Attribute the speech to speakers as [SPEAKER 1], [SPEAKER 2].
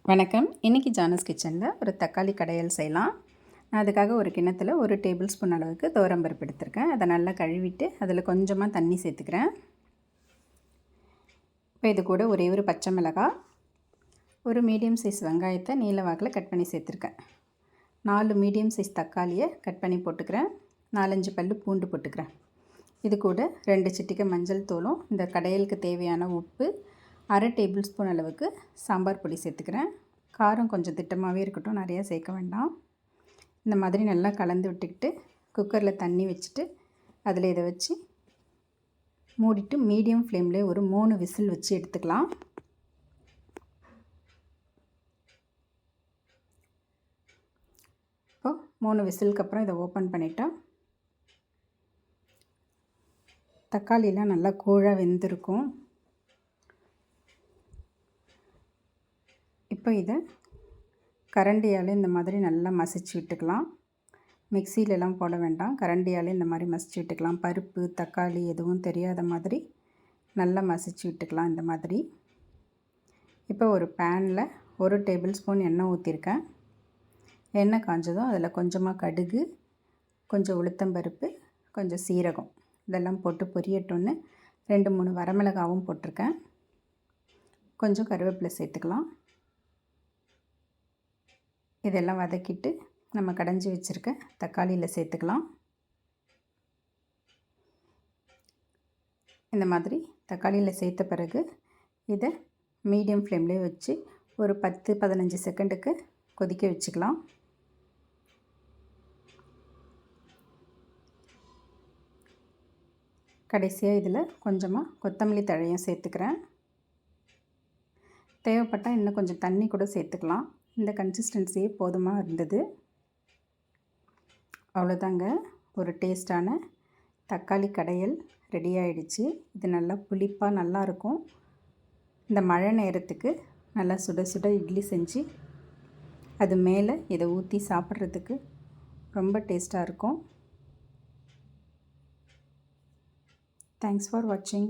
[SPEAKER 1] வணக்கம். இன்றைக்கி ஜானஸ் கிச்சனில் ஒரு தக்காளி கடையல் செய்யலாம். நான் அதுக்காக ஒரு கிண்ணத்தில் 1 டேபிள் ஸ்பூன் அளவுக்கு துவரம்பருப்பு எடுத்திருக்கேன். அதை நல்லா கழுவிட்டு அதில் கொஞ்சமாக தண்ணி சேர்த்துக்கிறேன். இப்போ இது கூட ஒரே ஒரு பச்சை மிளகாய், ஒரு மீடியம் சைஸ் வெங்காயத்தை நீல வாக்கில் கட் பண்ணி சேர்த்துருக்கேன். 4 மீடியம் சைஸ் தக்காளியை கட் பண்ணி போட்டுக்கிறேன். 4-5 பல் பூண்டு போட்டுக்கிறேன். இது கூட 2 சிட்டிகை மஞ்சள் தூளும், இந்த கடையலுக்கு தேவையான உப்பு, 1/2 டேபிள் ஸ்பூன் அளவுக்கு சாம்பார் பொடி சேர்த்துக்கிறேன். காரம் கொஞ்சம் திட்டமாகவே இருக்கட்டும், நிறையா சேர்க்க வேண்டாம். இந்த மாதிரி நல்லா கலந்து விட்டுக்கிட்டு குக்கரில் தண்ணி வச்சுட்டு அதில் இதை வச்சு மூடிட்டு மீடியம் ஃப்ளேம்லேயே ஒரு 3 விசில் வச்சு எடுத்துக்கலாம். இப்போது 3 விசிலுக்கு அப்புறம் இதை ஓப்பன் பண்ணிட்டா தக்காளிலாம் நல்லா கூழாக வெந்திருக்கும். இப்போ இதை கரண்டியால் இந்த மாதிரி நல்லா மசிச்சு விட்டுக்கலாம். மிக்சிலெலாம் போட வேண்டாம், கரண்டியால் இந்த மாதிரி மசிச்சு விட்டுக்கலாம். பருப்பு தக்காளி எதுவும் தெரியாத மாதிரி நல்லா மசிச்சு விட்டுக்கலாம் இந்த மாதிரி. இப்போ ஒரு பேனில் 1 டேபிள் ஸ்பூன் எண்ணெய் ஊற்றிருக்கேன். எண்ணெய் காஞ்சதும் அதில் கொஞ்சமாக கடுகு, கொஞ்சம் உளுத்தம்பருப்பு, கொஞ்சம் சீரகம் இதெல்லாம் போட்டு பொரியட்டோன்னு 2-3 வரமிளகாவும் போட்டிருக்கேன். கொஞ்சம் கருவேப்பிலை சேர்த்துக்கலாம். இதெல்லாம் வதக்கிட்டு நம்ம கடைஞ்சி வச்சுருக்க தக்காளியில் சேர்த்துக்கலாம். இந்த மாதிரி தக்காளியில் சேர்த்த பிறகு இதை மீடியம் ஃப்ளேம்லேயே வச்சு ஒரு 10-15 செகண்டுக்கு கொதிக்க வச்சுக்கலாம். கடைசியாக இதில் கொஞ்சமாக கொத்தமல்லி தழையும் சேர்த்துக்கிறேன். தேவைப்பட்டால் இன்னும் கொஞ்சம் தண்ணி கூட சேர்த்துக்கலாம். இந்த கன்சிஸ்டன்சியே போதுமாக இருந்தது. அவ்வளோதாங்க, ஒரு டேஸ்டான தக்காளி கடையல் ரெடி ஆகிடுச்சு. இது நல்லா புளிப்பாக நல்லாயிருக்கும். இந்த மழை நேரத்துக்கு நல்லா சுட சுட இட்லி செஞ்சு அது மேலே இதை ஊற்றி சாப்பிட்றதுக்கு ரொம்ப டேஸ்ட்டாக இருக்கும். தேங்க்ஸ் ஃபார் வாட்சிங்.